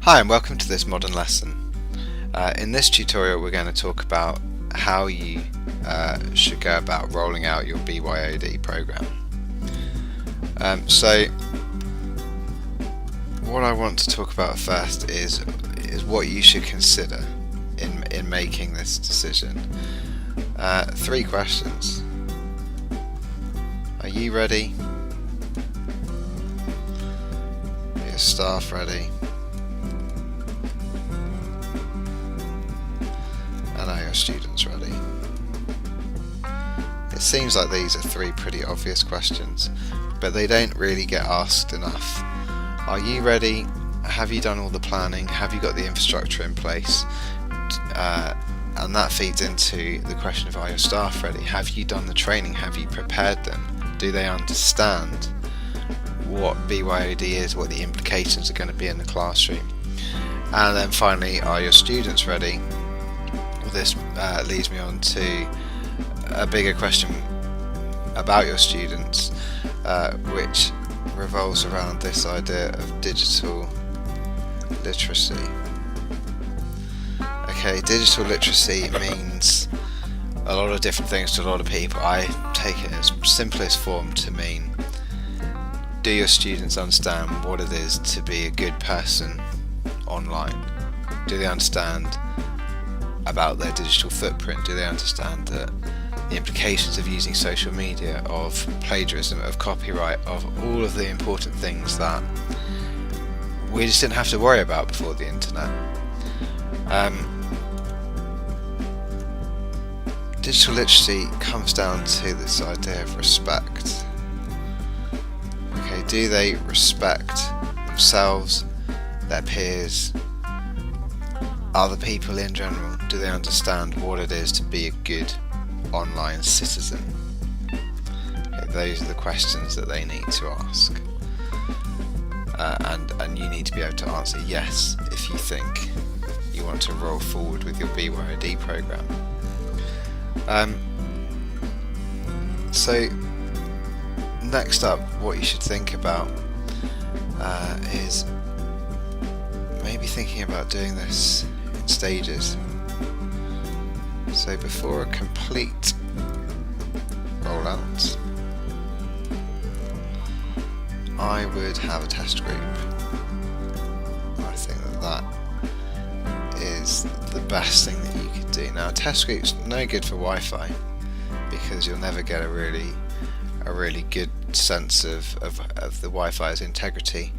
Hi and welcome to this modern lesson. In this tutorial we're going to talk about how you should go about rolling out your BYOD program. So what I want to talk about first is what you should consider in making this decision. 3 questions. Are you ready? Are your staff ready? And are your students ready? It seems like these are 3 pretty obvious questions, but they don't really get asked enough. Are you ready? Have you done all the planning? Have you got the infrastructure in place? And that feeds into the question of, are your staff ready? Have you done the training? Have you prepared them? Do they understand what BYOD is, what the implications are going to be in the classroom? And then finally, are your students ready? This leads me on to a bigger question about your students, which revolves around this idea of digital literacy. Okay, digital literacy means a lot of different things to a lot of people. I take it in its simplest form to mean, do your students understand what it is to be a good person online? Do they understand about their digital footprint? Do they understand the implications of using social media, of plagiarism, of copyright, of all of the important things that we just didn't have to worry about before the internet? Digital literacy comes down to this idea of respect. Okay, do they respect themselves, their peers, other people in general? Do they understand what it is to be a good online citizen? Okay, those are the questions that they need to ask, and you need to be able to answer yes if you think you want to roll forward with your BYOD program. So next up, what you should think about is maybe thinking about doing this in stages. So before a complete rollout, I would have a test group. I think that is the best thing that you could do. Now, a test group's no good for Wi-Fi because you'll never get a really good sense of the Wi-Fi's integrity.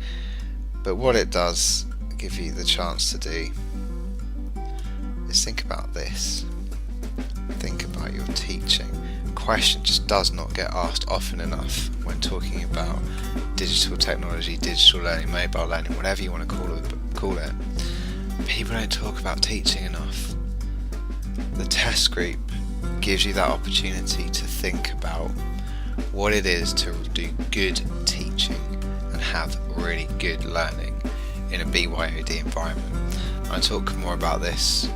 But what it does give you the chance to do is think about this. Think about your teaching. Question just does not get asked often enough when talking about digital technology, digital learning, mobile learning, whatever you want to call it. People don't talk about teaching enough. The test group gives you that opportunity to think about what it is to do good teaching and have really good learning in a BYOD environment. I'll talk more about this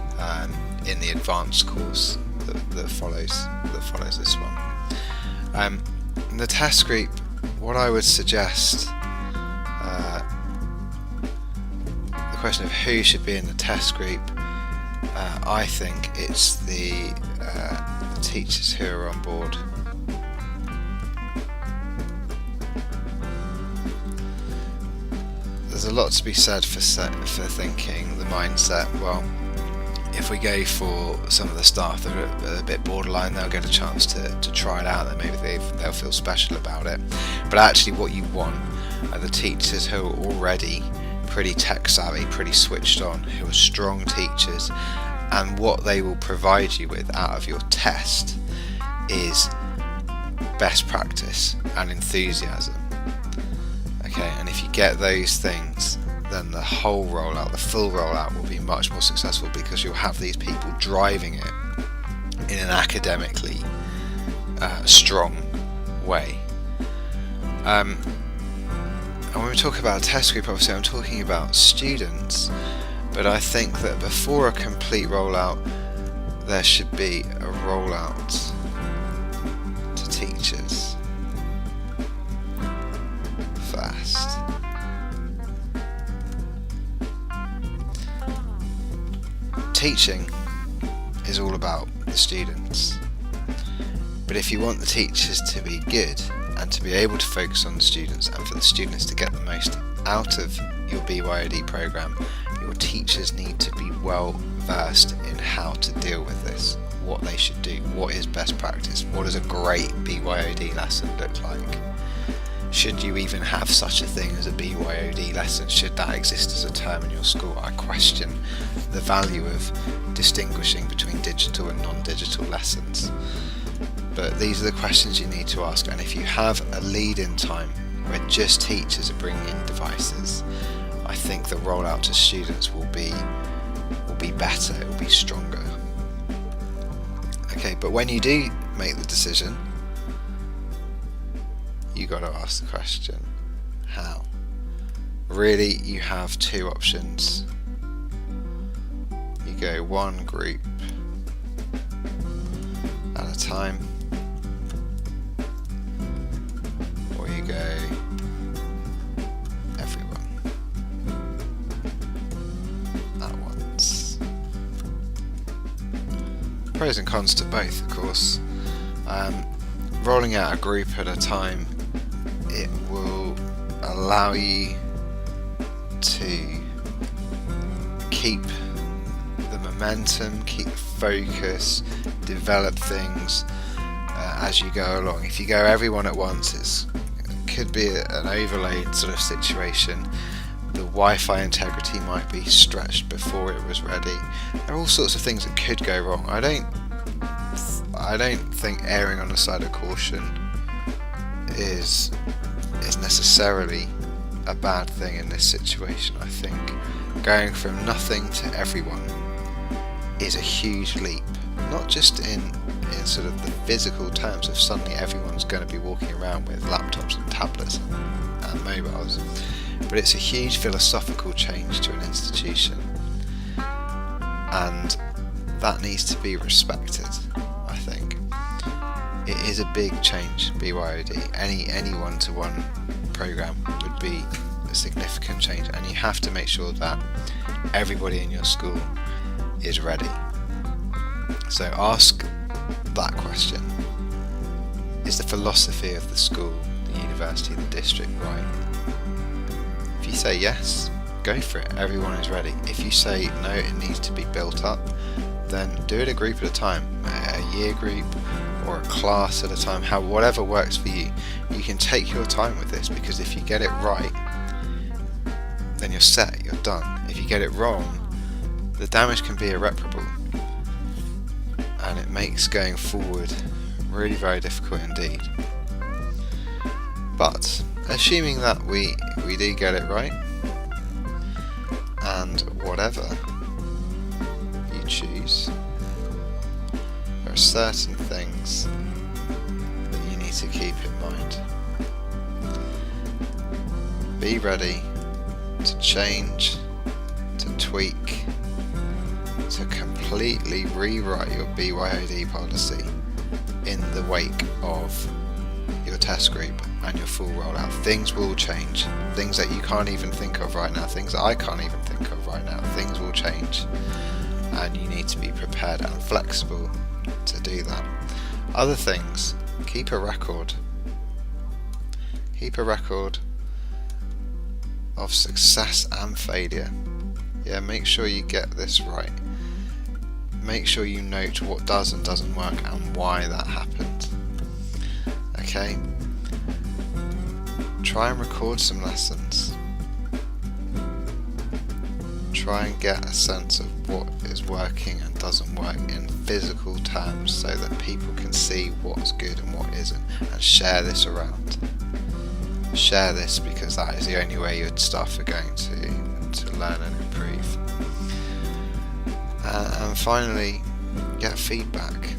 in the advanced course that follows this one. In the test group, what I would suggest, the question of who should be in the test group, I think it's the teachers who are on board. There's a lot to be said for thinking the mindset, well, if we go for some of the staff that are a bit borderline, they'll get a chance to try it out, and maybe they'll feel special about it. But actually what you want are the teachers who are already pretty tech savvy, pretty switched on, who are strong teachers, and what they will provide you with out of your test is best practice and enthusiasm. Okay, and if you get those things, then the whole rollout, the full rollout, will be much more successful because you'll have these people driving it in an academically strong way. And when we talk about a test group, obviously I'm talking about students, but I think that before a complete rollout, there should be a rollout to teachers first. teaching is all about the students, but if you want the teachers to be good and to be able to focus on the students and for the students to get the most out of your BYOD program, your teachers need to be well versed in how to deal with this, what they should do, what is best practice, what does a great BYOD lesson look like. Should you even have such a thing as a BYOD lesson? Should that exist as a term in your school? I question the value of distinguishing between digital and non-digital lessons. But these are the questions you need to ask, and if you have a lead-in time where just teachers are bringing in devices, I think the rollout to students will be better, it will be stronger. Okay, but when you do make the decision, you got to ask the question, how? Really, you have two options. You go one group at a time, or you go everyone at once. Pros and cons to both, of course. Rolling out a group at a time, it will allow you to keep the momentum, keep the focus, develop things as you go along. If you go everyone at once, it could be an overload sort of situation. The Wi-Fi integrity might be stretched before it was ready. There are all sorts of things that could go wrong. I don't think erring on the side of caution is necessarily a bad thing in this situation. I think going from nothing to everyone is a huge leap, not just in sort of the physical terms of suddenly everyone's going to be walking around with laptops and tablets and mobiles, but it's a huge philosophical change to an institution, and that needs to be respected. I think it is a big change. BYOD, any one-to-one program would be a significant change, and you have to make sure that everybody in your school is ready. So ask that question: is the philosophy of the school, the university, the district right? If you say yes, go for it, everyone is ready. If you say no, it needs to be built up, then do it a group at a time, a year group or a class at a time, whatever works for you. You can take your time with this, because if you get it right, then you're set, you're done. If you get it wrong, the damage can be irreparable, and it makes going forward really very difficult indeed. But assuming that we do get it right, and whatever you choose, there are certain things that you need to keep in mind. Be ready to change, to tweak, to completely rewrite your BYOD policy in the wake of your test group and your full rollout. Things will change. Things that you can't even think of right now, things that I can't even think of right now, things will change, and you need to be prepared and flexible to do that. Other things, keep a record. Keep a record of success and failure. Yeah, make sure you get this right. Make sure you note what does and doesn't work and why that happened. Okay? Try and record some lessons. Try and get a sense of what is working and doesn't work in physical terms, so that people can see what's good and what isn't, and share this around. Share this, because that is the only way your staff are going to learn and improve. And finally, get feedback.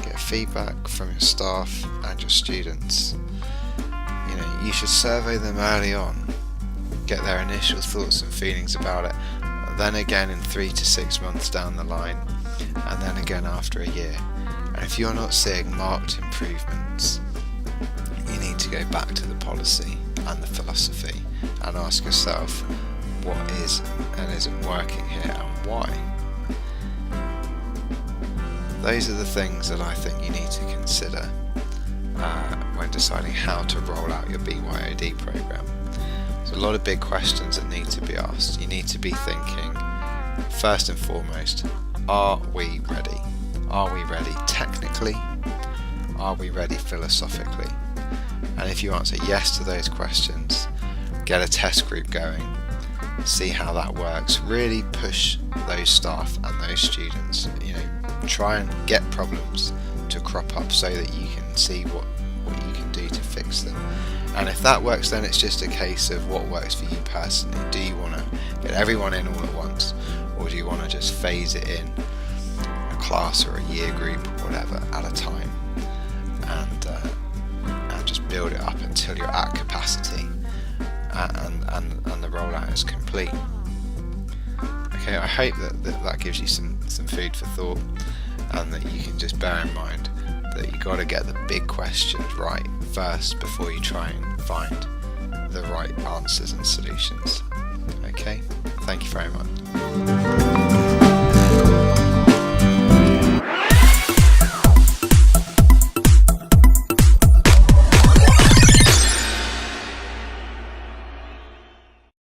Get feedback from your staff and your students. You should survey them early on, get their initial thoughts and feelings about it, and then again in 3 to 6 months down the line, and then again after a year. And if you're not seeing marked improvements, you need to go back to the policy and the philosophy and ask yourself what is and isn't working here, and why? Those are the things that I think you need to consider when deciding how to roll out your BYOD program. There's a lot of big questions that need to be asked. You need to be thinking, first and foremost, are we ready? Are we ready technically? Are we ready philosophically? And if you answer yes to those questions, get a test group going, see how that works, really push those staff and those students, try and get problems to crop up so that you can see what you can do to fix them. And if that works, then it's just a case of what works for you personally. Do you want to get everyone in all at once, or do you want to just phase it in a class or a year group, whatever, at a time, and just build it up until you're at capacity and the rollout is complete? Okay, I hope that gives you some food for thought, and that you can just bear in mind that you got to get the big questions right first before you try and find the right answers and solutions. Okay, thank you very much.